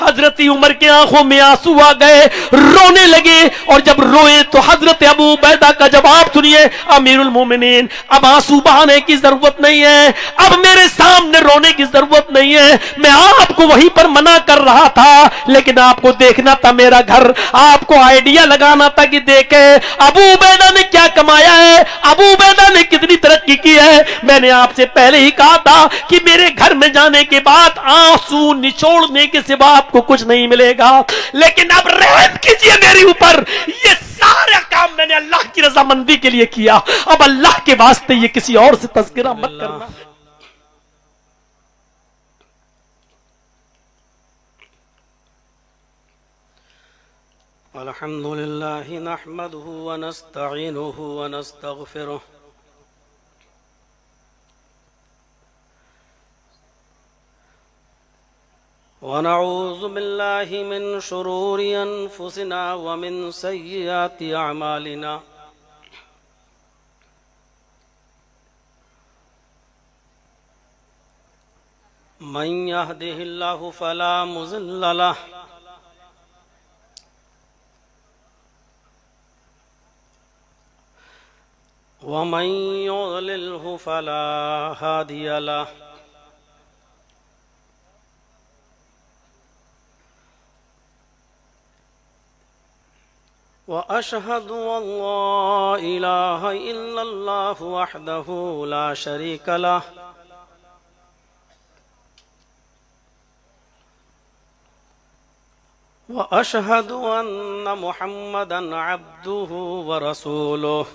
حضرت عمر کے آنکھوں میں آنسو آ گئے، رونے لگے، اور جب روئے تو حضرت ابو عبیدہ کا جواب سنیے، امیر المومنین اب آنسو بہانے کی ضرورت نہیں ہے، اب میرے سامنے رونے کی ضرورت نہیں ہے، میں آپ کو وہیں پر منع کر رہا تھا، لیکن آپ کو دیکھنا تھا میرا گھر، آپ کو آئیڈیا لگانا تھا کہ دیکھیں ابو عبیدہ نے کیا کمایا ہے، ابو عبیدہ نے کتنی ترقی کی ہے۔ میں نے آپ سے پہلے ہی کہا تھا کہ میرے گھر میں جانے کے بعد آنسو نچوڑنے کے سوا آپ کو کچھ نہیں ملے گا، لیکن اب رحم کیجئے میرے اوپر، یہ سارا کام میں نے اللہ کی رضامندی کے لیے کیا، اب اللہ کے واسطے یہ کسی اور سے تذکرہ مت کرنا۔ الحمد لله نحمده ونستعينه ونستغفره ونعوذ بالله من شرور أنفسنا ومن سيئات أعمالنا من يهده الله فلا مضل له ومن يضلله فلا هادي له وأشهد أن لا إله إلا الله وحده لا شريك له وأشهد أن محمدا عبده ورسوله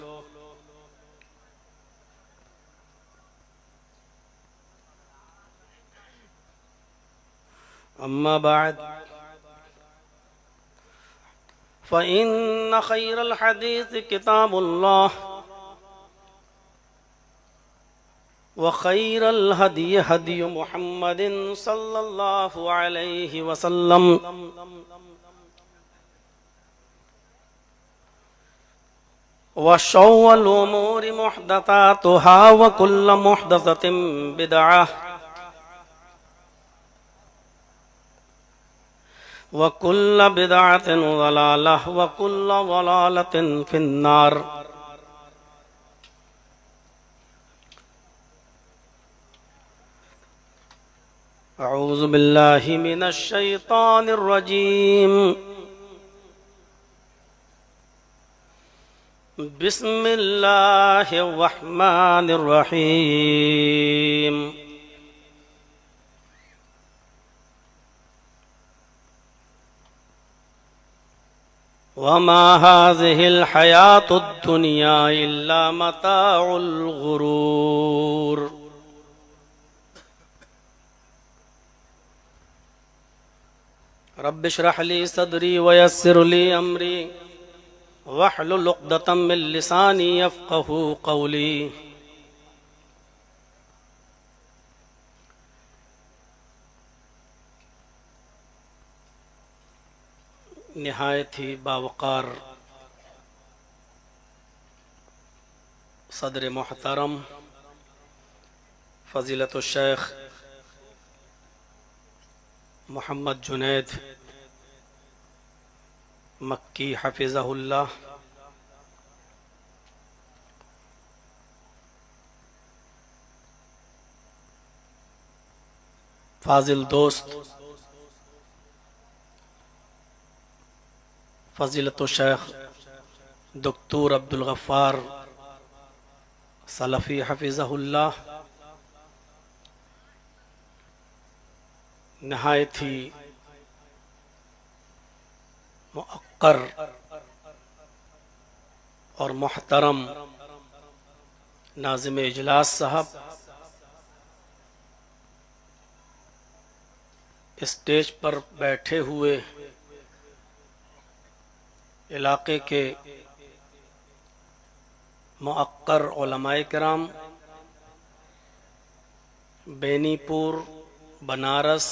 أما بعد فإن خير الحديث كتاب الله وخير الهدي هدي محمد صلى الله عليه وسلم وشر الأمور محدثاتها وكل محدثة بدعة وكل بدعة ضلالة وكل ضلالة في النار۔ أعوذ بالله من الشيطان الرجيم، بسم الله الرحمن الرحيم۔ وما هذه الحياة الدنيا إلا متاع الغرور۔ رب اشرح لي صدري ويسر لي أمري واحلل عقدة من لساني يفقهوا قولي۔ نہایت ہی باوقار صدر محترم فضیلت الشیخ محمد جنید مکی حفظہ اللہ، فاضل دوست فضیلت الشیخ دکتور عبدالغفار سلفی حفظہ اللہ، نہایت ہی موقر اور محترم ناظم اجلاس صاحب، اسٹیج پر بیٹھے ہوئے علاقے کے موقر علماء کرام، بینی پور، بنارس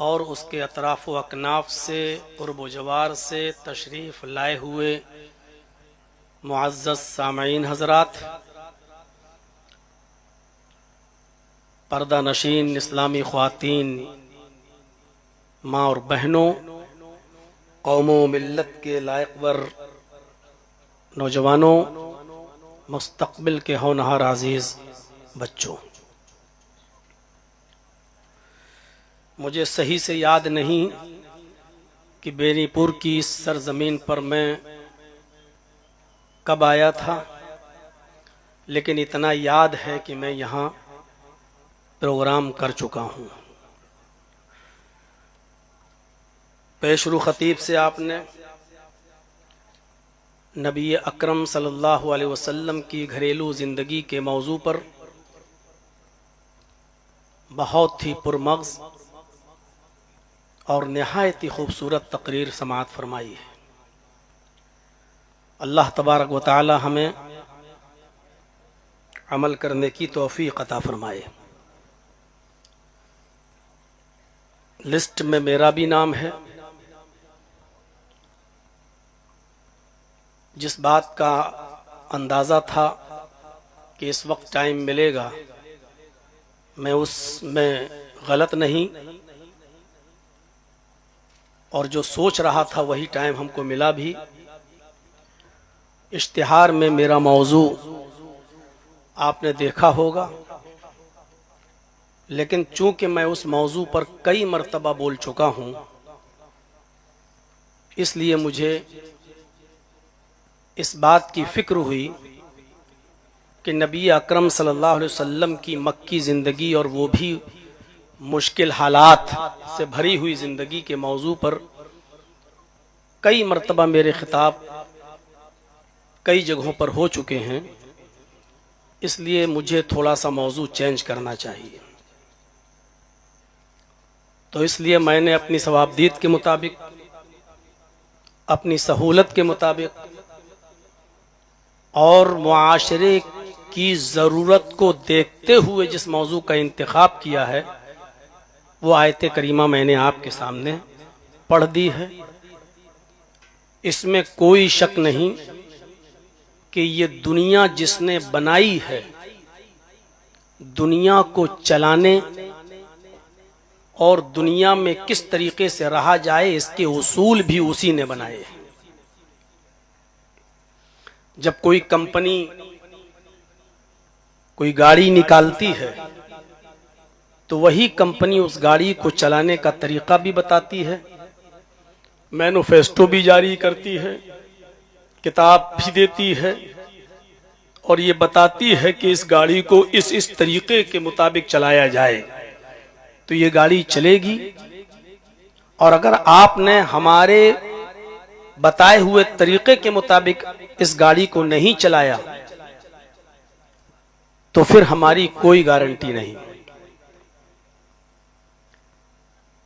اور اس کے اطراف و اکناف سے قرب و جوار سے تشریف لائے ہوئے معزز سامعین حضرات، پردہ نشین اسلامی خواتین، ماں اور بہنوں، قوم و ملت کے لائق ور نوجوانوں، مستقبل کے ہونہار عزیز بچوں، مجھے صحیح سے یاد نہیں کہ بینی پور کی اس سرزمین پر میں کب آیا تھا، لیکن اتنا یاد ہے کہ میں یہاں پروگرام کر چکا ہوں۔ پیشرو خطیب سے آپ نے نبی اکرم صلی اللہ علیہ وسلم کی گھریلو زندگی کے موضوع پر بہت ہی پرمغز اور نہایت ہی خوبصورت تقریر سماعت فرمائی ہے۔ اللہ تبارک و تعالی ہمیں عمل کرنے کی توفیق عطا فرمائے۔ لسٹ میں میرا بھی نام ہے۔ جس بات کا اندازہ تھا کہ اس وقت ٹائم ملے گا، میں اس میں غلط نہیں، اور جو سوچ رہا تھا وہی ٹائم ہم کو ملا بھی۔ اشتہار میں میرا موضوع آپ نے دیکھا ہوگا، لیکن چونکہ میں اس موضوع پر کئی مرتبہ بول چکا ہوں، اس لیے مجھے اس بات کی فکر ہوئی کہ نبی اکرم صلی اللہ علیہ وسلم کی مکی زندگی، اور وہ بھی مشکل حالات سے بھری ہوئی زندگی کے موضوع پر کئی مرتبہ میرے خطاب کئی جگہوں پر ہو چکے ہیں، اس لیے مجھے تھوڑا سا موضوع چینج کرنا چاہیے۔ تو اس لیے میں نے اپنی ثوابدید کے مطابق، اپنی سہولت کے مطابق اور معاشرے کی ضرورت کو دیکھتے ہوئے جس موضوع کا انتخاب کیا ہے، وہ آیت کریمہ میں نے آپ کے سامنے پڑھ دی ہے۔ اس میں کوئی شک نہیں کہ یہ دنیا جس نے بنائی ہے، دنیا کو چلانے اور دنیا میں کس طریقے سے رہا جائے، اس کے اصول بھی اسی نے بنائے ہیں۔ جب کوئی کمپنی کوئی گاڑی نکالتی ہے تو وہی کمپنی اس گاڑی کو چلانے کا طریقہ بھی بتاتی ہے، مینوفیسٹو بھی جاری کرتی ہے، کتاب بھی دیتی ہے، اور یہ بتاتی ہے کہ اس گاڑی کو اس طریقے کے مطابق چلایا جائے تو یہ گاڑی چلے گی۔ اور اگر آپ نے ہمارے بتائے ہوئے طریقے کے مطابق اس گاڑی کو نہیں چلایا تو پھر ہماری کوئی گارنٹی نہیں۔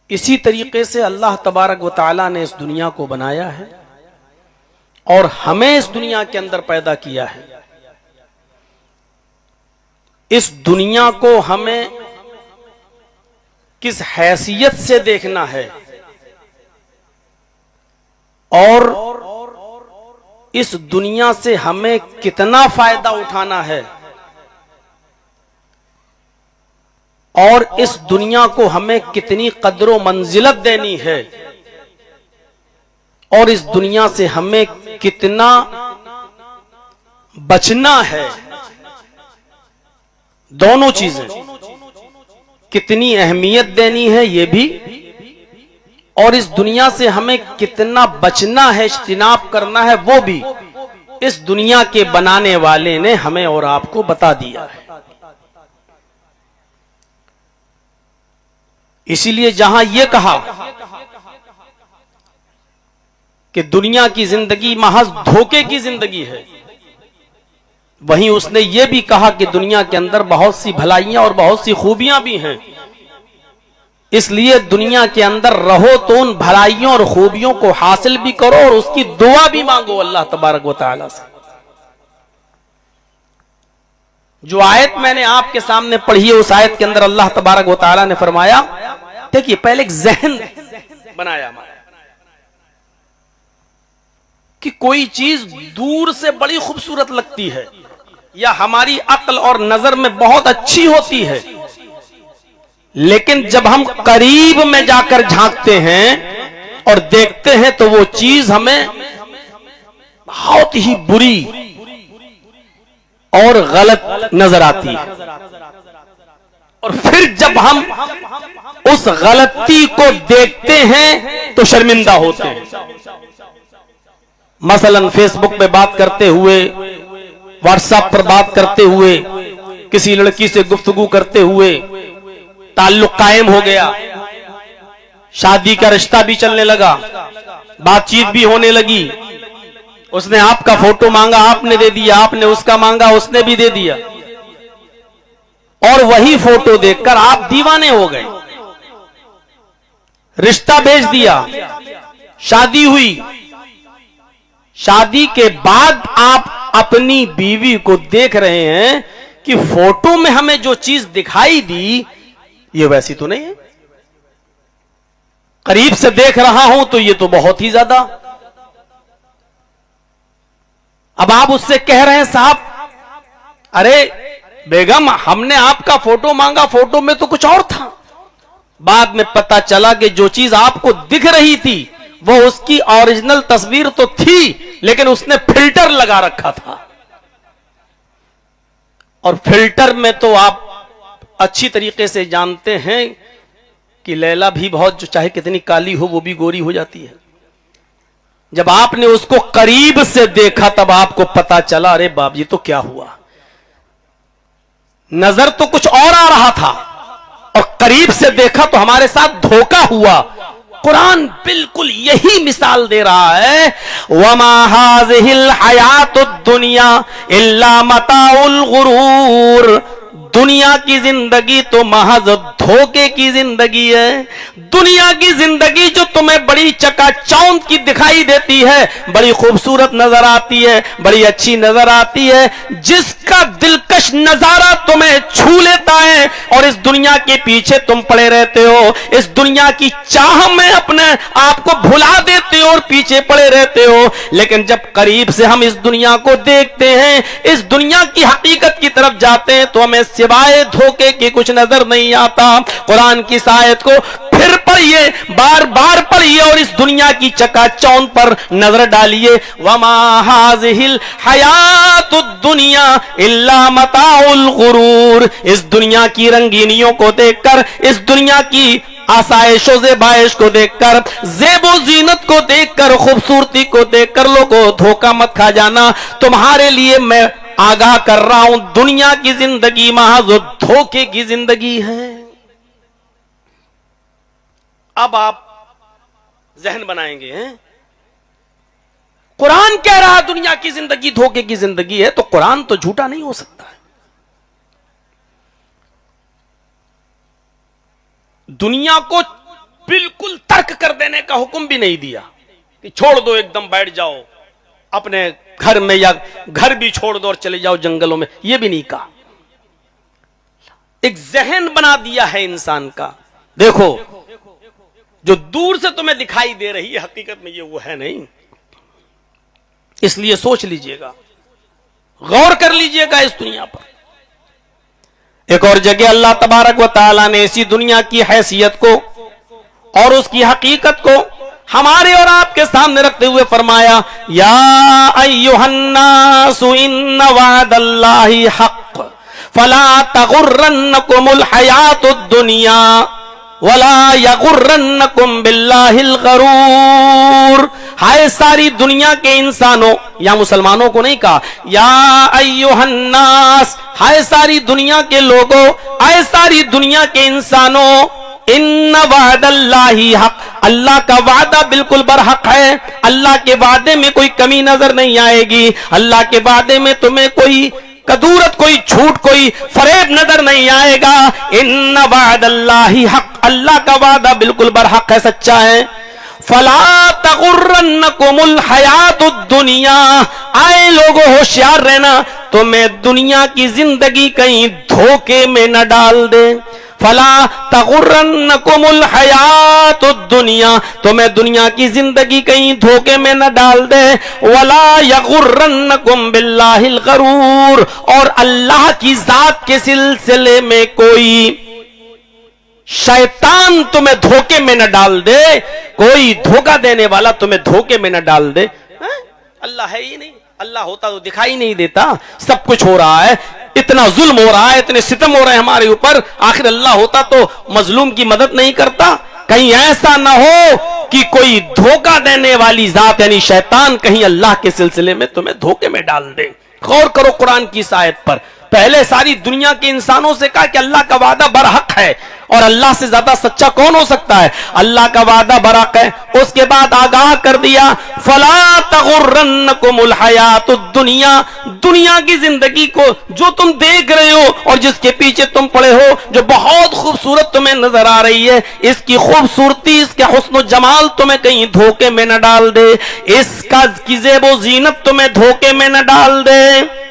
اسی طریقے سے اللہ تبارک و تعالی نے اس دنیا کو بنایا ہے اور ہمیں اس دنیا کے اندر پیدا کیا ہے۔ اس دنیا کو ہمیں کس حیثیت سے دیکھنا ہے اور اس دنیا سے ہمیں کتنا فائدہ اٹھانا ہے، اور اس دنیا کو ہمیں کتنی قدر و منزلت دینی ہے، اور اس دنیا سے ہمیں کتنا بچنا ہے، دونوں چیزیں کتنی اہمیت دینی ہے یہ بھی، اور اس دنیا سے ہمیں کتنا بچنا ہے، اجتناب کرنا ہے وہ بھی، اس دنیا کے بنانے والے نے ہمیں اور آپ کو بتا دیا ہے۔ اسی لیے جہاں یہ کہا کہ دنیا کی زندگی محض دھوکے کی زندگی ہے، وہیں اس نے یہ بھی کہا کہ دنیا کے اندر بہت سی بھلائیاں اور بہت سی خوبیاں بھی ہیں، اس لیے دنیا کے اندر رہو تو ان بھلائیوں اور خوبیوں کو حاصل بھی کرو اور اس کی دعا بھی مانگو اللہ تبارک و تعالی سے۔ جو آیت میں نے آپ کے سامنے پڑھی ہے، اس آیت کے اندر اللہ تبارک و تعالی نے فرمایا، دیکھیے پہلے ایک ذہن بنایا کہ کوئی چیز دور سے بڑی خوبصورت لگتی ہے، یا ہماری عقل اور نظر میں بہت اچھی ہوتی ہے، لیکن جب ہم قریب میں جا کر جھانکتے ہیں اور دیکھتے ہیں تو وہ چیز ہمیں بہت ہی بری اور غلط نظر آتی ہے، اور پھر جب ہم اس غلطی کو دیکھتے ہیں تو شرمندہ ہوتے ہیں۔ مثلا فیس بک پہ بات کرتے ہوئے، واٹس ایپ پر بات کرتے ہوئے، کسی لڑکی سے گفتگو کرتے ہوئے تعلق قائم ہو گیا، شادی کا رشتہ بھی چلنے لگا، بات چیت بھی ہونے لگی، اس نے آپ کا فوٹو مانگا، آپ نے دے دیا، آپ نے اس کا مانگا، اس نے بھی دے دیا، اور وہی فوٹو دیکھ کر آپ دیوانے ہو گئے، رشتہ بھیج دیا، شادی ہوئی۔ شادی کے بعد آپ اپنی بیوی کو دیکھ رہے ہیں کہ فوٹو میں ہمیں جو چیز دکھائی دی یہ ویسی تو نہیں ہے، قریب سے دیکھ رہا ہوں تو یہ تو بہت ہی زیادہ۔ اب آپ اس سے کہہ رہے ہیں صاحب ارے بیگم ہم نے آپ کا فوٹو مانگا، فوٹو میں تو کچھ اور تھا، بعد میں پتا چلا کہ جو چیز آپ کو دکھ رہی تھی وہ اس کی اوریجنل تصویر تو تھی لیکن اس نے فلٹر لگا رکھا تھا، اور فلٹر میں تو آپ اچھی طریقے سے جانتے ہیں کہ لیلا بھی بہت جو چاہے کتنی کالی ہو وہ بھی گوری ہو جاتی ہے۔ جب آپ نے اس کو قریب سے دیکھا تب آپ کو پتا چلا ارے باپ یہ تو کیا ہوا، نظر تو کچھ اور آ رہا تھا اور قریب سے دیکھا تو ہمارے ساتھ دھوکا ہوا۔ قرآن بالکل یہی مثال دے رہا ہے، وَمَا هَٰذِهِ الْحَيَاةُ الدُّنْيَا إِلَّا مَتَاعُ الْغُرُورِ، دنیا کی زندگی تو محض دھوکے کی زندگی ہے۔ دنیا کی زندگی جو تمہیں بڑی چکا چوند کی دکھائی دیتی ہے، بڑی خوبصورت نظر آتی ہے، بڑی اچھی نظر آتی ہے، جس کا دلکش نظارہ تمہیں چھو لیتا ہے اور اس دنیا کے پیچھے تم پڑے رہتے ہو، اس دنیا کی چاہ میں اپنے آپ کو بھلا دیتے ہو اور پیچھے پڑے رہتے ہو، لیکن جب قریب سے ہم اس دنیا کو دیکھتے ہیں، اس دنیا کی حقیقت کی طرف جاتے ہیں تو ہمیں سوائے دھوکے کے کچھ نظر نہیں آتا۔ قرآن کی اس آیت کو پھر پڑھیے، بار بار پڑھیے اور اس دنیا کی چکا چوند پر نظر ڈالیے۔ وَمَا هَٰذِهِ الْحَيَاةُ الدُّنْيَا إِلَّا مَتَاعُ الْغُرُورِ، اس دنیا کی رنگینیوں کو دیکھ کر، اس دنیا کی آسائش و زیبائش کو دیکھ کر، زیب و زینت کو دیکھ کر، خوبصورتی کو دیکھ کر لوگوں دھوکہ مت کھا جانا۔ تمہارے لیے میں آگاہ کر رہا ہوں، دنیا کی زندگی محض دھوکے کی زندگی ہے۔ اب آپ ذہن بنائیں گے ہیں قرآن کہہ رہا دنیا کی زندگی دھوکے کی زندگی ہے تو قرآن تو جھوٹا نہیں ہو سکتا ہے۔ دنیا کو بالکل ترک کر دینے کا حکم بھی نہیں دیا کہ چھوڑ دو ایک دم بیٹھ جاؤ اپنے گھر میں، یا گھر بھی چھوڑ دو اور چلے جاؤ جنگلوں میں، یہ بھی نہیں کہا۔ ایک ذہن بنا دیا ہے انسان کا، دیکھو جو دور سے تمہیں دکھائی دے رہی ہے حقیقت میں یہ وہ ہے نہیں، اس لیے سوچ لیجئے گا، غور کر لیجئے گا اس دنیا پر۔ ایک اور جگہ اللہ تبارک و تعالیٰ نے اسی دنیا کی حیثیت کو اور اس کی حقیقت کو ہمارے اور آپ کے سامنے رکھتے ہوئے فرمایا، یا ایھا الناس ان وعد اللہ حق فلا تغرنکم الحیاۃ الدنیا ولا یغرنکم باللہ الغرور۔ ہائے ساری دنیا کے انسانوں، یا مسلمانوں کو نہیں کہا، یا ایھا الناس، ہائے ساری دنیا کے لوگوں، ہائے ساری دنیا کے انسانوں، ان وعد اللہ حق، اللہ کا وعدہ بالکل برحق ہے، اللہ کے وعدے میں کوئی کمی نظر نہیں آئے گی، اللہ کے وعدے میں تمہیں کوئی کدورت، کوئی جھوٹ، کوئی فریب نظر نہیں آئے گا۔ ان وعد اللہ حق، اللہ کا وعدہ بالکل برحق ہے، سچا ہے۔ فلا تغرنکم الحیات الدنیا، آئے لوگوں ہوشیار رہنا، تمہیں دنیا کی زندگی کہیں دھوکے میں نہ ڈال دے۔ فلا تغرنکم الحیات الدنیا، تمہیں دنیا کی زندگی کہیں دھوکے میں نہ ڈال دے۔ ولا یغرنکم باللہ الغرور، اور اللہ کی ذات کے سلسلے میں کوئی शैतान तुम्हें धोखे में न डाल दे, कोई धोखा देने वाला तुम्हें धोखे में न डाल दे। अल्लाह है ही नहीं, अल्लाह होता तो दिखाई नहीं देता। सब कुछ हो रहा है, इतना जुल्म हो रहा है, इतने सितम हो रहे हैं हमारे ऊपर, आखिर अल्लाह होता तो मजलूम की मदद नहीं करता। कहीं ऐसा ना हो कि कोई धोखा देने वाली जात यानी शैतान कहीं अल्लाह के सिलसिले में तुम्हें धोखे में डाल दे। गौर करो कुरान की इस आयत पर। पहले सारी दुनिया के इंसानों से कहा कि अल्लाह का वादा बरहक है, और अल्लाह से ज्यादा सच्चा कौन हो सकता है? अल्लाह का वादा बरहक है। उसके बाद आगाह कर दिया, फला तगुर्रन्नकुमुल हयातुद दुनिया, दुनिया की जिंदगी को जो तुम देख रहे हो और जिसके पीछे तुम पड़े हो, जो बहुत खूबसूरत तुम्हें नजर आ रही है, इसकी खूबसूरती, इसके हुस्न जमाल तुम्हें कहीं धोखे में न डाल दे, इसका ज़ेबो ज़ीनत तुम्हें धोखे में न डाल दे।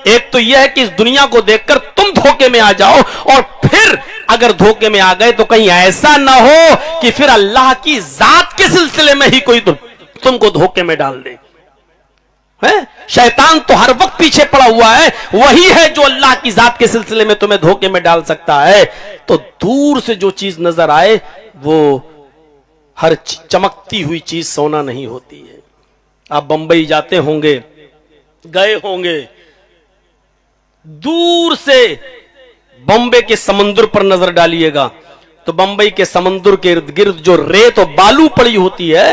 एक तो यह है कि इस दुनिया को देखकर तुम धोखे में आ जाओ, और फिर अगर धोखे में आ गए तो कहीं ऐसा ना हो कि फिर अल्लाह की जात के सिलसिले में ही कोई तुमको धोखे में डाल दे। है? शैतान तो हर वक्त पीछे पड़ा हुआ है, वही है जो अल्लाह की जात के सिलसिले में तुम्हें धोखे में डाल सकता है। तो दूर से जो चीज नजर आए वो हर चमकती हुई चीज सोना नहीं होती है। आप बंबई जाते होंगे, गए होंगे, दूर से बॉम्बे के समुद्र पर नजर डालिएगा तो बंबई के समुद्र के इर्द गिर्द जो रेत और बालू पड़ी होती है,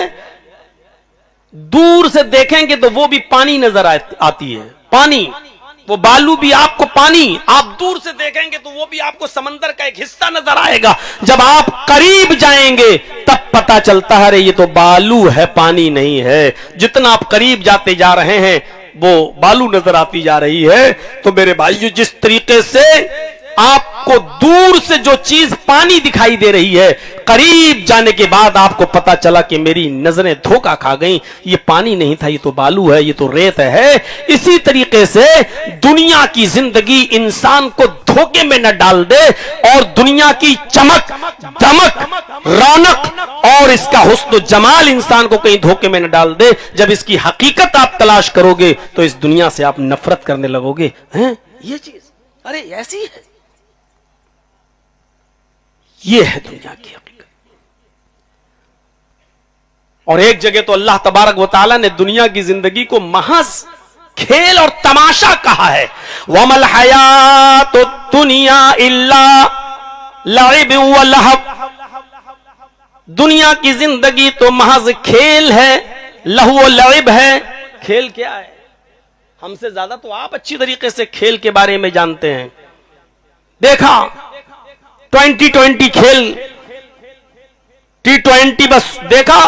दूर से देखेंगे तो वो भी पानी नजर आती है, पानी, वो बालू भी आपको पानी, आप दूर से देखेंगे तो वो भी आपको समंदर का एक हिस्सा नजर आएगा। जब आप करीब जाएंगे तब पता चलता है अरे ये तो बालू है, पानी नहीं है। जितना आप करीब जाते जा रहे हैं वो बालू नजर आती जा रही है। तो मेरे भाइयों, जिस तरीके से आपको दूर से जो चीज पानी दिखाई दे रही है, करीब जाने के बाद आपको पता चला कि मेरी नजरें धोखा खा गईं, ये पानी नहीं था, ये तो बालू है, ये तो रेत है। इसी तरीके से दुनिया की जिंदगी इंसान को धोखे में न डाल दे, और दुनिया की चमक, दमक, रौनक और इसका हुस्न जमाल इंसान को कहीं धोखे में न डाल दे। जब इसकी हकीकत आप तलाश करोगे तो इस दुनिया से आप नफरत करने लगोगे। हैं? ये चीज अरे ऐसी है, ये है दुनिया की हकीकत। और एक जगह तो अल्लाह तबारक व तआला ने दुनिया की जिंदगी को महज खेल और तमाशा कहा है। वमल हयातु दुनिया इल्ला लइब व लहब, दुनिया की जिंदगी तो महज खेल है, लहू व लइब है। खेल क्या है? हमसे ज्यादा तो आप अच्छी तरीके से खेल के बारे में जानते हैं। देखा 2020 खेल, T20 बस देखा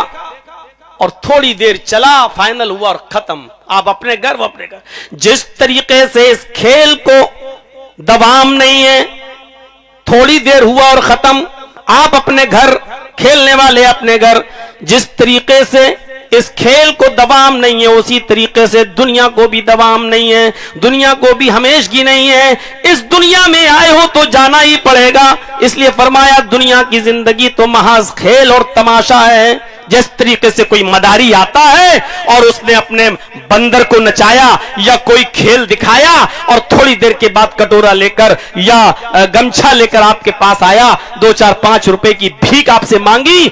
और थोड़ी देर चला, फाइनल हुआ और खत्म। आप अपने घर जिस तरीके से इस खेल को दबाम नहीं है, थोड़ी देर हुआ और खत्म, आप अपने घर, खेलने वाले अपने घर, जिस तरीके से इस खेल को दबाम नहीं है, उसी तरीके से दुनिया को भी दबाम नहीं है, दुनिया को भी हमेशगी नहीं है। इस दुनिया में आए हो तो जाना ही पड़ेगा। इसलिए फरमाया दुनिया की जिंदगी तो महज खेल और तमाशा है। जिस तरीके से कोई मदारी आता है और उसने अपने बंदर को नचाया या कोई खेल दिखाया और थोड़ी देर के बाद कटोरा लेकर या गमछा लेकर आपके पास आया, 2-4-5 रुपए की भीख आपसे मांगी,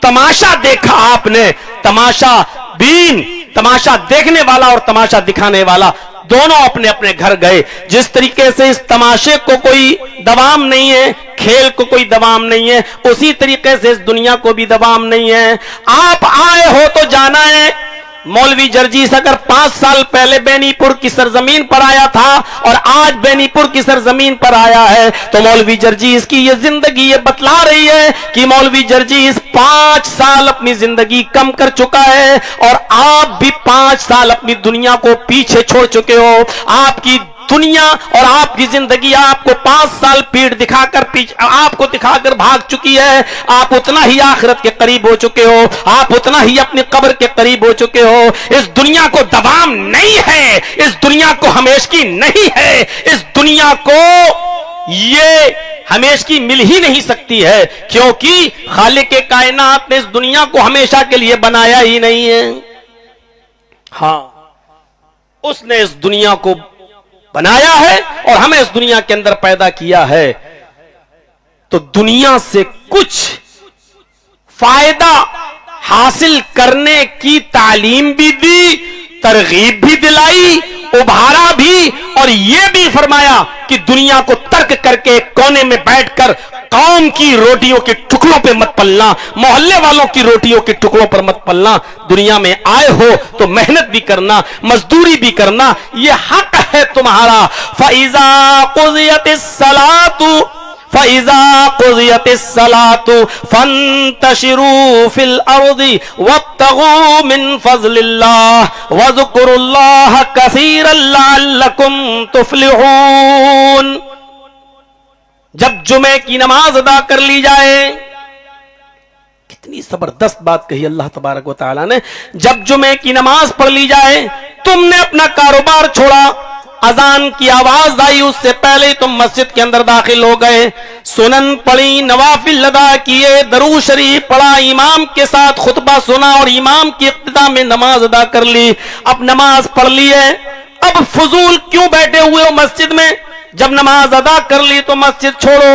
तमाशा देखा आपने, तमाशा बीन, तमाशा देखने वाला और तमाशा दिखाने वाला दोनों अपने अपने घर गए। जिस तरीके से इस तमाशे को कोई दबाम नहीं है, खेल को कोई दबाम नहीं है, उसी तरीके से इस दुनिया को भी दबाम नहीं है। आप आए हो तो जाना है। मौलवी जर्जीस अगर 5 साल पहले बेनीपुर की सरजमीन पर आया था और आज बेनीपुर की सरजमीन पर आया है, तो मौलवी जर्जीस की ये जिंदगी ये बतला रही है कि मौलवी जर्जीस 5 साल अपनी जिंदगी कम कर चुका है और आप भी 5 साल अपनी दुनिया को पीछे छोड़ चुके हो। आपकी दुनिया और आपकी जिंदगी आपको 5 साल पीठ दिखाकर आपको दिखाकर भाग चुकी है। आप उतना ही आखिरत के करीब हो चुके हो, आप उतना ही अपनी कब्र के करीब हो चुके हो। इस दुनिया को दबाम नहीं है, इस दुनिया को हमेशगी नहीं है, इस दुनिया को ये हमेशगी मिल ही नहीं सकती है, क्योंकि खालिक के कायनात ने इस दुनिया को हमेशा के लिए बनाया ही नहीं है। हाँ, उसने इस दुनिया को बनाया है और हमें इस दुनिया के अंदर पैदा किया है। تو دنیا سے کچھ فائدہ حاصل کرنے کی تعلیم بھی دی، ترغیب بھی دلائی، ابھارا بھی، اور یہ بھی فرمایا کہ دنیا کو ترک کر کے ایک کونے میں بیٹھ کر قوم کی روٹیوں کے ٹکڑوں پہ مت پلنا، محلے والوں کی روٹیوں کے ٹکڑوں پر مت پلنا، دنیا میں آئے ہو تو محنت بھی کرنا، مزدوری بھی کرنا، یہ حق ہے تمہارا۔ فَإِذَا قُضِيَتِ الصَّلَاةُ فَإِذَا قُضِيَتِ الصَّلَاةُ فَانتَشِرُوا فِي الْأَرْضِ وَابْتَغُوا مِنْ فَضْلِ اللَّهِ وَاذْكُرُوا اللَّهَ كَثِيرًا لَعَلَّكُمْ تُفْلِحُونَ۔ جب جمعے کی نماز ادا کر لی جائے، کتنی زبردست بات کہی اللہ تبارک و تعالیٰ نے، جب جمعے کی نماز پڑھ لی جائے، تم نے اپنا کاروبار چھوڑا، اذان کی آواز آئی اس سے پہلے تم مسجد کے اندر داخل ہو گئے، سنن پڑھی، نوافل ادا کیے، درود شریف پڑھا، امام کے ساتھ خطبہ سنا اور امام کی اقتداء میں نماز ادا کر لی، اب نماز پڑھ لی ہے، اب فضول کیوں بیٹھے ہوئے ہو مسجد میں؟ جب نماز ادا کر لی تو مسجد چھوڑو،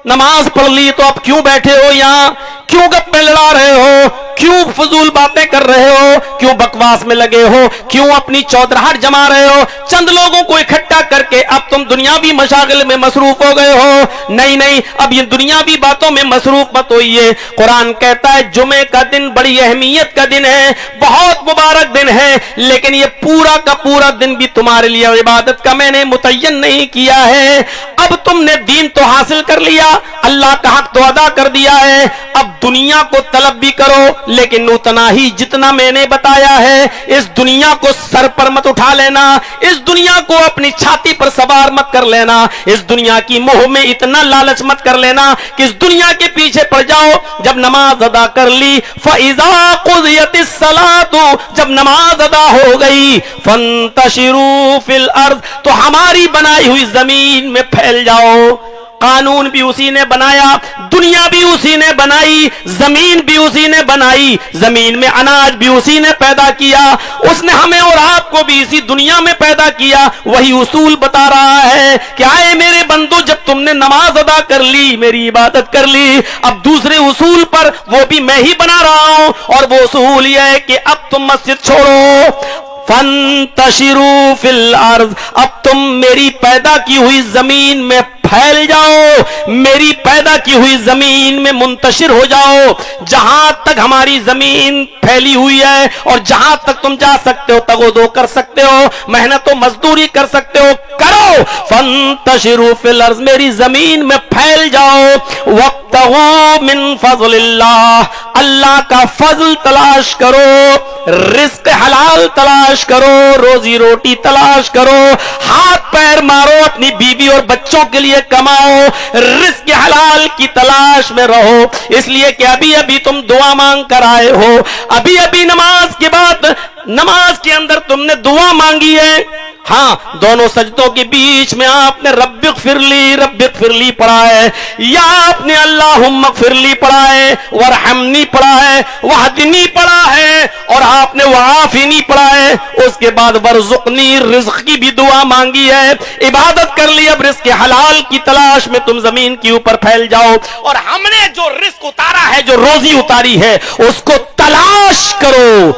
نماز پڑھ لی تو اب کیوں بیٹھے ہو یہاں؟ کیوں گپے لڑا رہے ہو؟ کیوں فضول باتیں کر رہے ہو؟ کیوں بکواس میں لگے ہو؟ کیوں اپنی چودراہٹ جما رہے ہو؟ چند لوگوں کو اکٹھا کر کے اب تم دنیاوی مشاغل میں مصروف ہو گئے ہو؟ نہیں نہیں، اب یہ دنیاوی باتوں میں مصروف مت ہوئیے۔ قرآن کہتا ہے جمعے کا دن بڑی اہمیت کا دن ہے، بہت مبارک دن ہے، لیکن یہ پورا کا پورا دن بھی تمہارے لیے عبادت کا میں نے متعین نہیں کیا ہے۔ اب تم نے دین تو حاصل کر لیا، اللہ کا حق تو ادا کر دیا ہے، اب دنیا کو طلب بھی کرو، لیکن اتنا ہی جتنا میں نے بتایا ہے۔ اس دنیا کو سر پر مت اٹھا لینا، اس دنیا کو اپنی چھاتی پر سوار مت کر لینا، اس دنیا کی موہ میں اتنا لالچ مت کر لینا کہ اس دنیا کے پیچھے پڑ جاؤ۔ جب نماز ادا کر لی، فَإِذَا قُضِيَتِ الصَّلَاةُ، جب نماز ادا ہو گئی، فَانتَشِرُوا فِي الْأَرْضِ، تو ہماری بنائی ہوئی زمین میں پھیل جاؤ۔ قانون بھی اسی نے بنایا، دنیا بھی اسی نے بنائی، زمین بھی اسی نے بنائی، زمین میں اناج بھی اسی نے پیدا کیا، اس نے ہمیں اور آپ کو بھی اسی دنیا میں پیدا کیا۔ وہی اصول بتا رہا ہے کہ آئے میرے بندو، جب تم نے نماز ادا کر لی، میری عبادت کر لی، اب دوسرے اصول پر وہ بھی میں ہی بنا رہا ہوں، اور وہ اصول یہ ہے کہ اب تم مسجد چھوڑو، فَانتَشِرُوا فِي الْأَرْضِ، اب تم میری پیدا کی ہوئی زمین میں پھیل جاؤ، میری پیدا کی ہوئی زمین میں منتشر ہو جاؤ۔ جہاں تک ہماری زمین پھیلی ہوئی ہے اور جہاں تک تم جا سکتے ہو، تگ و دو کر سکتے ہو، محنت و مزدوری کر سکتے ہو، کرو۔ فَانتَشِرُوا فِي الْأَرْضِ، میری زمین میں پھیل جاؤ، وَابْتَغُوا مِن فَضْلِ اللَّهِ، اللہ کا فضل تلاش کرو، رزق حلال تلاش کرو، روزی روٹی تلاش کرو، ہاتھ پیر مارو، اپنی بیوی اور بچوں کے لیے کماؤ، رزق حلال کی تلاش میں رہو، اس لیے کہ ابھی ابھی تم دعا مانگ کر آئے ہو، ابھی ابھی نماز کے بعد، نماز کے اندر تم نے دعا مانگی ہے، ہاں دونوں سجدوں کے بیچ میں آپ نے رب اغفر لی پڑھا ہے، یا آپ نے اللہم اغفر لی پڑھا ہے، ورحمنی پڑھا ہے، وحدنی پڑھا ہے، اور آپ نے وعافنی پڑھا ہے، اس کے بعد ورزقنی، رزق کی بھی دعا مانگی ہے، عبادت کر لی۔ اب رزق حلال کی تلاش میں تم زمین کے اوپر پھیل جاؤ، اور ہم نے جو رزق اتارا ہے، جو روزی اتاری ہے، اس کو تلاش کرو،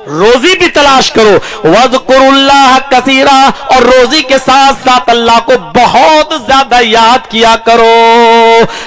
روزی بھی تلاش کرو، وَاذْكُرُوا اللَّهَ كَثِيرًا، اور روزی کے ساتھ ساتھ اللہ کو بہت زیادہ یاد کیا کرو،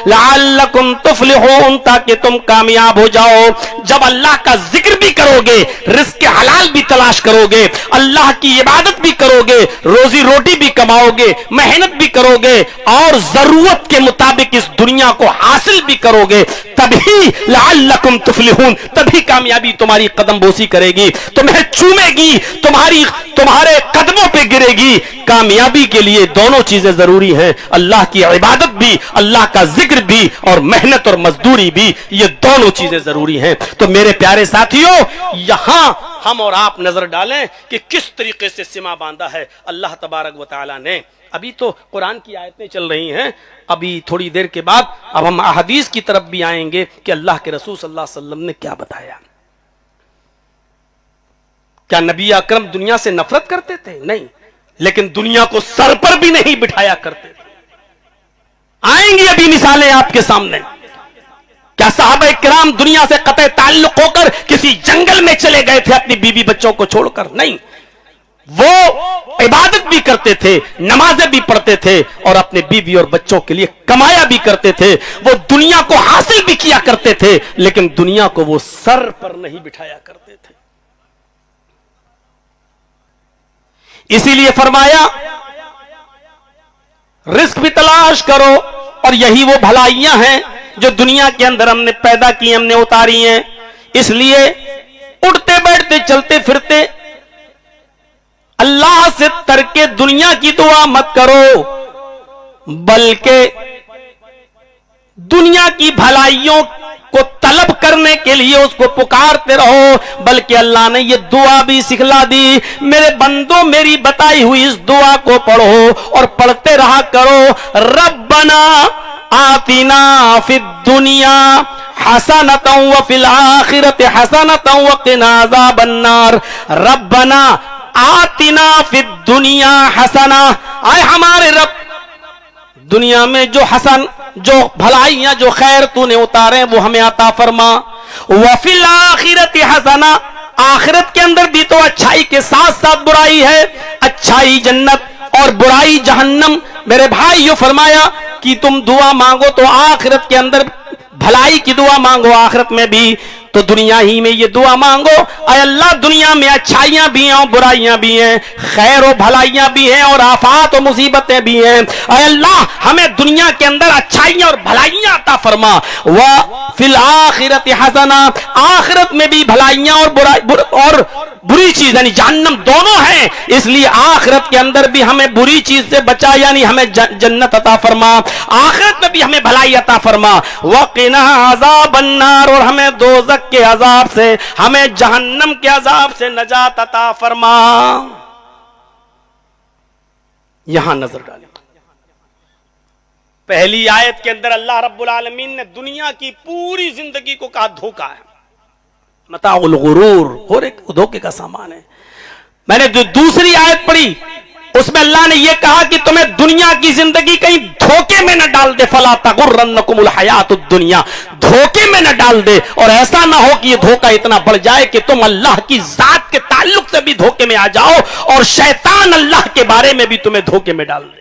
لَعَلَّكُمْ تُفْلِحُونَ، تاکہ تم کامیاب ہو جاؤ۔ جب اللہ کا ذکر بھی کرو گے، رزق حلال بھی تلاش کرو گے، اللہ کی عبادت بھی کرو گے، روزی روٹی بھی کماؤ گے، محنت بھی کرو گے، اور ضرورت کے مطابق اس دنیا کو حاصل بھی کرو گے، تبھی لعلکم تفلحون، تبھی کامیابی تمہاری قدم بوسی کرے گی، تمہیں چومے گی، تمہارے قدموں پہ گرے گی۔ کامیابی کے لیے دونوں چیزیں ضروری ہیں، اللہ کی عبادت بھی، اللہ کا ذکر بھی، اور محنت اور مزدوری بھی، یہ دونوں چیزیں ضروری ہیں۔ تو میرے پیارے ساتھیوں، یہاں ہم اور آپ نظر ڈالیں کہ کس طریقے سے سما باندھا ہے اللہ تبارک و تعالی نے۔ ابھی تو قرآن کی آیتیں چل رہی ہیں، ابھی تھوڑی دیر کے بعد اب ہم احادیث کی طرف بھی آئیں گے کہ اللہ کے رسول صلی اللہ علیہ وسلم نے کیا بتایا۔ کیا نبی اکرم دنیا سے نفرت کرتے تھے؟ نہیں، لیکن دنیا کو سر پر بھی نہیں بٹھایا کرتے تھے۔ آئیں گی ابھی مثالیں آپ کے سامنے. کیا صحابہ کرام دنیا سے قطع تعلق ہو کر کسی جنگل میں چلے گئے تھے اپنی بیوی بچوں کو چھوڑ کر؟ نہیں، وہ عبادت بھی کرتے تھے، نمازیں بھی پڑھتے تھے اور اپنے بیوی اور بچوں کے لیے کمایا بھی کرتے تھے. وہ دنیا کو حاصل بھی کیا کرتے تھے لیکن دنیا کو وہ سر پر نہیں بٹھایا کرتے تھے. اسی لیے فرمایا رزق بھی تلاش کرو، اور یہی وہ بھلائیاں ہیں جو دنیا کے اندر ہم نے پیدا کی، ہم نے اتاری ہیں. اس لیے اٹھتے بیٹھتے چلتے پھرتے اللہ سے ترک دنیا کی دعا مت کرو، بلکہ دنیا کی بھلائیوں کو طلب کرنے کے لیے اس کو پکارتے رہو. بلکہ اللہ نے یہ دعا بھی سکھلا دی، میرے بندوں میری بتائی ہوئی اس دعا کو پڑھو اور پڑھتے رہا کرو. ربنا آتنا فی الدنیا حسنۃ وفی الآخرۃ حسنۃ وقنا عذاب النار. ربنا آتنا فی الدنیا حسنہ، آئے ہمارے رب دنیا میں جو حسن، جو بھلائیاں، جو خیر تو نے اتارے وہ ہمیں عطا فرما. وفی الآخرۃ حسنہ، آخرت کے اندر بھی تو اچھائی کے ساتھ ساتھ برائی ہے، اچھائی جنت اور برائی جہنم. میرے بھائیو فرمایا کہ تم دعا مانگو تو آخرت کے اندر بھلائی کی دعا مانگو، آخرت میں بھی تو دنیا ہی میں یہ دعا مانگو، اے اللہ دنیا میں اچھائیاں بھی ہیں اور برائیاں بھی ہیں، خیر و بھلائیاں بھی ہیں اور آفات و مصیبتیں بھی ہیں. اے اللہ ہمیں دنیا کے اندر اچھائیاں اور بھلائیاں عطا فرما. وفی الآخرۃ حسنہ، آخرت میں بھی بھلائیاں اور بری چیز یعنی جہنم دونوں ہیں، اس لیے آخرت کے اندر بھی ہمیں بری چیز سے بچا، یعنی ہمیں جنت عطا فرما، آخرت میں بھی ہمیں بھلائی عطا فرما. وقنا عذاب النار، اور ہمیں دوزخ کے عذاب سے، ہمیں جہنم کے عذاب سے نجات عطا فرما. یہاں نظر ڈالیں، پہلی آیت کے اندر اللہ رب العالمین نے دنیا کی پوری زندگی کو کہا دھوکہ ہے، متاع الغرور، اور ایک دھوکے کا سامان ہے. میں نے جو دوسری آیت پڑھی اس میں اللہ نے یہ کہا کہ تمہیں دنیا کی زندگی کہیں دھوکے میں نہ ڈال دے، فلا تغرنکم الحیات الدنیا، دھوکے میں نہ ڈال دے، اور ایسا نہ ہو کہ یہ دھوکہ اتنا بڑھ جائے کہ تم اللہ کی ذات کے تعلق سے بھی دھوکے میں آ جاؤ اور شیطان اللہ کے بارے میں بھی تمہیں دھوکے میں ڈال دے.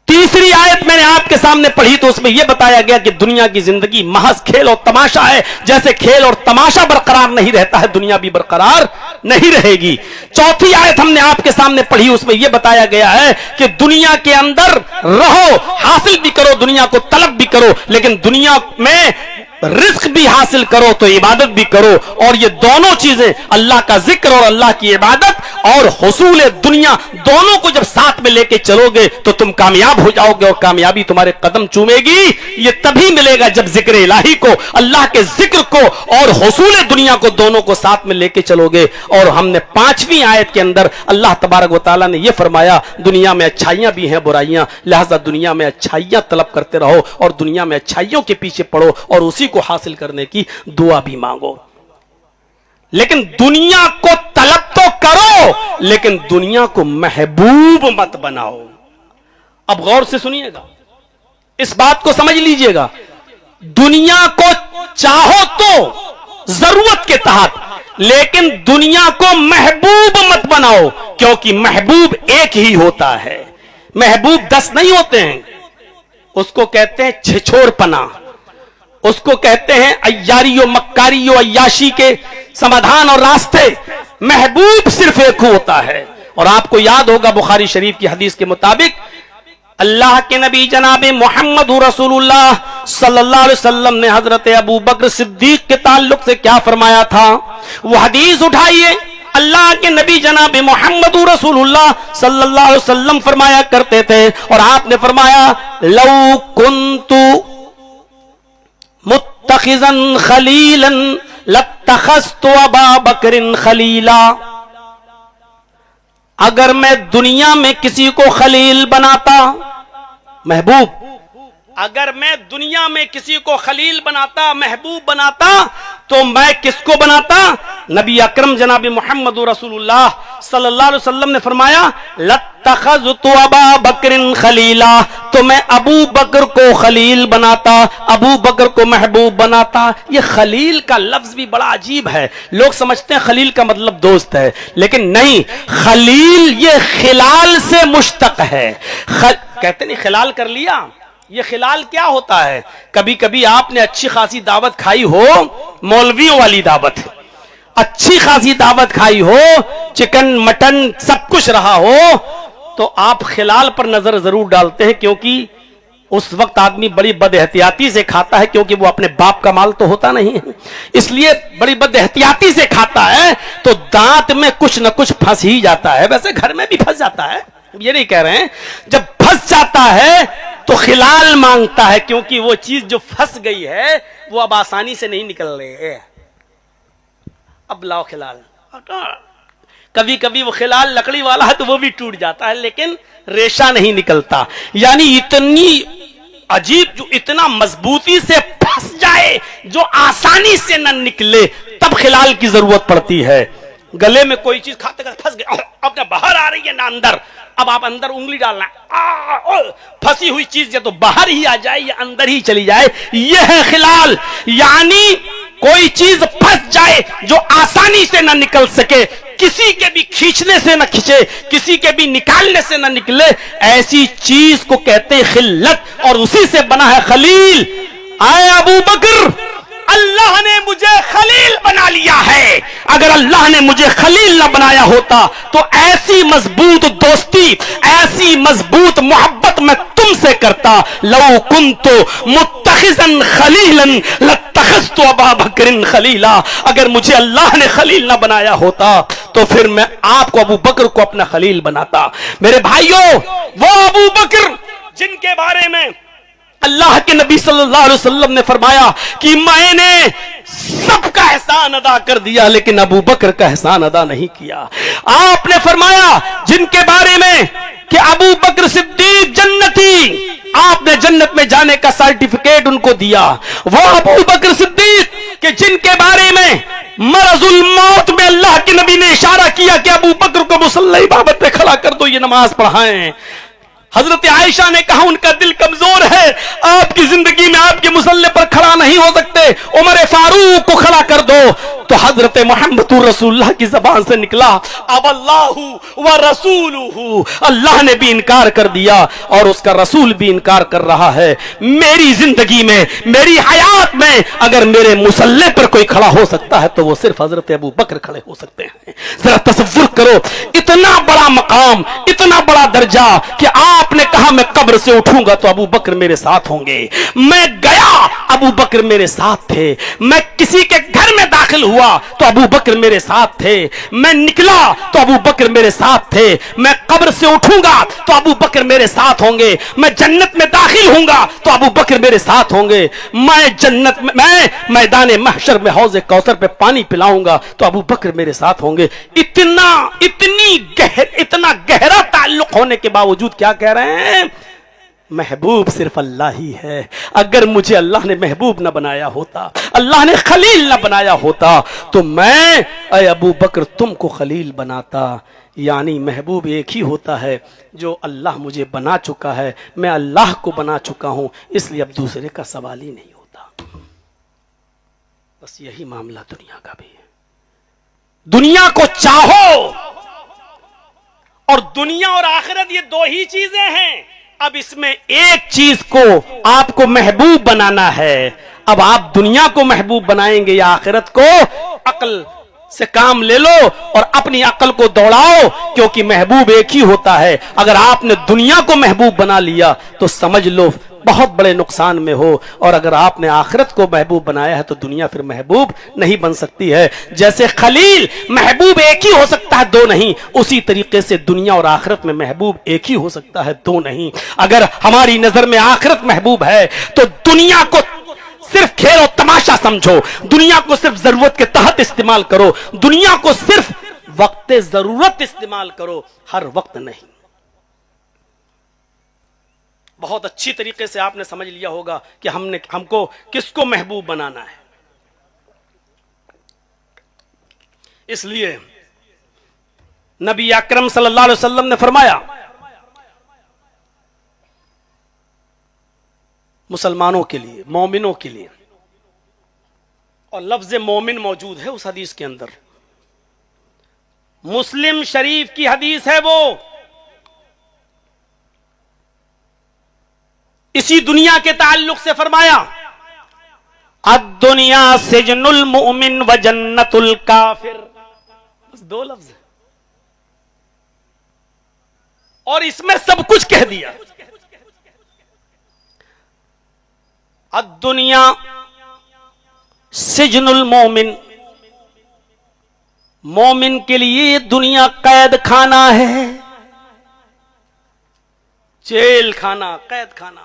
تیسری آیت میں نے آپ کے سامنے پڑھی تو اس میں یہ بتایا گیا کہ دنیا کی زندگی محض کھیل اور تماشا ہے، جیسے کھیل اور تماشا برقرار نہیں رہتا ہے دنیا بھی برقرار نہیں رہے گی. چوتھی آیت ہم نے آپ کے سامنے پڑھی، اس میں یہ بتایا گیا ہے کہ دنیا کے اندر رہو، حاصل بھی کرو، دنیا کو طلب بھی کرو، لیکن دنیا میں رزق بھی حاصل کرو تو عبادت بھی کرو، اور یہ دونوں چیزیں اللہ کا ذکر اور اللہ کی عبادت اور حصول دنیا دونوں کو جب ساتھ میں لے کے چلو گے تو تم کامیاب ہو جاؤ گے، اور کامیابی تمہارے قدم چومے گی. یہ تبھی ملے گا جب ذکر الہی کو، اللہ کے ذکر کو اور حصول دنیا کو دونوں کو ساتھ میں لے کے چلو گے. اور ہم نے پانچویں آیت کے اندر اللہ تبارک و تعالیٰ نے یہ فرمایا دنیا میں اچھائیاں بھی ہیں برائیاں، لہذا دنیا میں اچھائیاں طلب کرتے رہو اور دنیا میں اچھائیوں کے پیچھے پڑو اور اسی کو حاصل کرنے کی دعا بھی مانگو. لیکن دنیا کو طلب تو کرو لیکن دنیا کو محبوب مت بناؤ. اب غور سے سنیے گا، اس بات کو سمجھ لیجئے گا، دنیا کو چاہو تو ضرورت کے تحت، لیکن دنیا کو محبوب مت بناؤ، کیونکہ محبوب ایک ہی ہوتا ہے، محبوب 10 نہیں ہوتے ہیں. اس کو کہتے ہیں چھچھوڑ پنا، اس کو کہتے ہیں عیاری و مکاری و عیاشی کے سمادھان اور راستے. محبوب صرف ایک ہوتا ہے. اور آپ کو یاد ہوگا بخاری شریف کی حدیث کے مطابق اللہ کے نبی جناب محمد رسول اللہ صلی اللہ علیہ وسلم نے حضرت ابو بکر صدیق کے تعلق سے کیا فرمایا تھا. وہ حدیث اٹھائیے، اللہ کے نبی جناب محمد رسول اللہ صلی اللہ علیہ وسلم فرمایا کرتے تھے، اور آپ نے فرمایا لو کنت متخذا خلیلا لاتخذت ابا بکر خلیلا. اگر میں دنیا میں کسی کو خلیل بناتا، محبوب، اگر میں دنیا میں کسی کو خلیل بناتا، محبوب بناتا، تو میں کس کو بناتا؟ نبی اکرم جناب محمد رسول اللہ صلی اللہ علیہ وسلم نے فرمایا لَاتَّخَذْتُ أَبَا بَكْرٍ خَلِيلًا، تو میں ابو بکر کو خلیل بناتا، ابو بکر کو محبوب بناتا۔ یہ خلیل کا لفظ بھی بڑا عجیب ہے، لوگ سمجھتے ہیں خلیل کا مطلب دوست ہے، لیکن نہیں، خلیل یہ خلال سے مشتق ہے۔ کہتے نہیں خلال کر لیا، یہ خلال کیا ہوتا ہے؟ کبھی کبھی آپ نے اچھی خاصی دعوت کھائی ہو، مولویوں والی دعوت، اچھی خاصی دعوت کھائی ہو، چکن مٹن سب کچھ رہا ہو، تو آپ خلال پر نظر ضرور ڈالتے ہیں، کیونکہ اس وقت آدمی بڑی بد احتیاطی سے کھاتا ہے، کیونکہ وہ اپنے باپ کا مال تو ہوتا نہیں ہے، اس لیے بڑی بد احتیاطی سے کھاتا ہے، تو دانت میں کچھ نہ کچھ پھنس ہی جاتا ہے۔ ویسے گھر میں بھی پھنس جاتا ہے، یہ نہیں کہہ رہے ہیں، جب پھنس جاتا ہے تو خلال مانگتا ہے، کیونکہ وہ چیز جو پھنس گئی ہے وہ اب آسانی سے نہیں نکل رہی ہے، اب لاؤ خلال۔ کبھی کبھی وہ خلال لکڑی والا ہے تو وہ بھی ٹوٹ جاتا ہے، لیکن ریشہ نہیں نکلتا، یعنی اتنی عجیب، جو اتنا مضبوطی سے پھنس جائے جو آسانی سے نہ نکلے، تب خلال کی ضرورت پڑتی ہے۔ گلے میں کوئی چیز کھاتے کھاتے پھنس گئے، اب نہ باہر آ رہی ہے نہ اندر، اب آپ اندر انگلی ڈالنا ہے، پھنسی ہوئی چیز یا تو باہر ہی آ جائے یا اندر ہی چلی جائے، یہ ہے خلال، یعنی کوئی چیز پھنس جائے جو آسانی سے نہ نکل سکے، کسی کے بھی کھینچنے سے نہ کھینچے، کسی کے بھی نکالنے سے نہ نکلے، ایسی چیز کو کہتے ہیں خلت، اور اسی سے بنا ہے خلیل۔ اے ابو بکر، اللہ نے مجھے خلیل بنا لیا ہے، اگر اللہ نے مجھے خلیل نہ بنایا ہوتا تو ایسی مضبوط دوستی، ایسی مضبوط محبت میں تم سے کرتا۔ لو کنت متخذا خلیلا لاتخذت ابا بکر خلیلا، اگر مجھے اللہ نے خلیل نہ بنایا ہوتا تو پھر میں آپ کو، ابو بکر کو اپنا خلیل بناتا۔ میرے بھائیوں، وہ ابو بکر جن کے بارے میں اللہ کے نبی صلی اللہ علیہ وسلم نے فرمایا کہ میں نے سب کا احسان ادا کر دیا لیکن ابو بکر کا احسان ادا نہیں کیا۔ آپ نے فرمایا جن کے بارے میں کہ ابو بکر صدیق جنتی، آپ نے جنت میں جانے کا سرٹیفکیٹ ان کو دیا۔ وہ ابو بکر صدیق کہ جن کے بارے میں مرض الموت میں اللہ کے نبی نے اشارہ کیا کہ ابو بکر کو مصلی امامت پہ کھڑا کر دو، یہ نماز پڑھائیں۔ حضرت عائشہ نے کہا ان کا دل کمزور ہے، آپ کی زندگی میں آپ کے مصلی پر کھڑا نہیں ہو سکتے، عمر فاروق کو کھڑا کر دو۔ تو حضرت محمد رسول اللہ کی زبان سے نکلا اب اللہ و رسولہ، اللہ نے بھی انکار کر دیا اور اس کا رسول بھی انکار کر رہا ہے۔ میری زندگی میں، میری حیات میں اگر میرے مصلی پر کوئی کھڑا ہو سکتا ہے تو وہ صرف حضرت ابو بکر کھڑے ہو سکتے ہیں۔ ذرا تصور کرو، اتنا بڑا مقام، اتنا بڑا درجہ کہ آپ نے کہا میں قبر سے اٹھوں گا تو ابو بکر میرے ساتھ ہوں گے، میں گیا ابو بکر میرے ساتھ تھے، میں کسی کے گھر میں داخل ہوا تو ابو بکر میرے ساتھ تھے، میں نکلا تو ابو بکر میرے ساتھ تھے، میں قبر سے اٹھوں گا تو ابو بکر میرے ساتھ ہوں گے، میں جنت میں داخل ہوں گا تو ابو بکر میرے ساتھ ہوں گے، میں جنت میں میدان محشر میں حوض کوثر پہ پانی پلاؤں گا تو ابو بکر میرے ساتھ ہوں گے۔ اتنا گہرا تعلق ہونے کے باوجود کیا کہہ رہے ہیں؟ محبوب صرف اللہ ہی ہے، اگر مجھے اللہ نے محبوب نہ بنایا ہوتا، اللہ نے خلیل نہ بنایا ہوتا تو میں اے ابو بکر تم کو خلیل بناتا۔ یعنی محبوب ایک ہی ہوتا ہے جو اللہ مجھے بنا چکا ہے، میں اللہ کو بنا چکا ہوں، اس لیے اب دوسرے کا سوال ہی نہیں ہوتا۔ بس یہی معاملہ دنیا کا بھی ہے، دنیا کو چاہو، اور دنیا اور آخرت یہ دو ہی چیزیں ہیں، اب اس میں ایک چیز کو آپ کو محبوب بنانا ہے، اب آپ دنیا کو محبوب بنائیں گے یا آخرت کو؟ عقل سے کام لے لو اور اپنی عقل کو دوڑاؤ، کیونکہ محبوب ایک ہی ہوتا ہے۔ اگر آپ نے دنیا کو محبوب بنا لیا تو سمجھ لو بہت بڑے نقصان میں ہو، اور اگر آپ نے آخرت کو محبوب بنایا ہے تو دنیا پھر محبوب نہیں بن سکتی ہے۔ جیسے خلیل محبوب ایک ہی ہو سکتا ہے، دو نہیں، اسی طریقے سے دنیا اور آخرت میں محبوب ایک ہی ہو سکتا ہے، دو نہیں۔ اگر ہماری نظر میں آخرت محبوب ہے تو دنیا کو صرف کھیل و تماشا سمجھو، دنیا کو صرف ضرورت کے تحت استعمال کرو، دنیا کو صرف وقت ضرورت استعمال کرو، ہر وقت نہیں۔ بہت اچھی طریقے سے آپ نے سمجھ لیا ہوگا کہ ہم کو کس کو محبوب بنانا ہے۔ اس لیے نبی اکرم صلی اللہ علیہ وسلم نے فرمایا مسلمانوں کے لیے، مومنوں کے لیے، اور لفظ مومن موجود ہے اس حدیث کے اندر، مسلم شریف کی حدیث ہے وہ، اسی دنیا کے تعلق سے فرمایا الدنیا سجن المؤمن و جنت الکافر، بس دو لفظ ہیں اور اس میں سب کچھ کہہ دیا۔ الدنیا سجن المومن، مومن کے لیے دنیا قید خانہ ہے، جیل خانہ، قید خانہ۔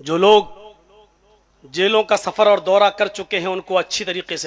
جو لوگ جیلوں کا سفر اور دورہ کر چکے ہیں ان کو اچھی طریقے سے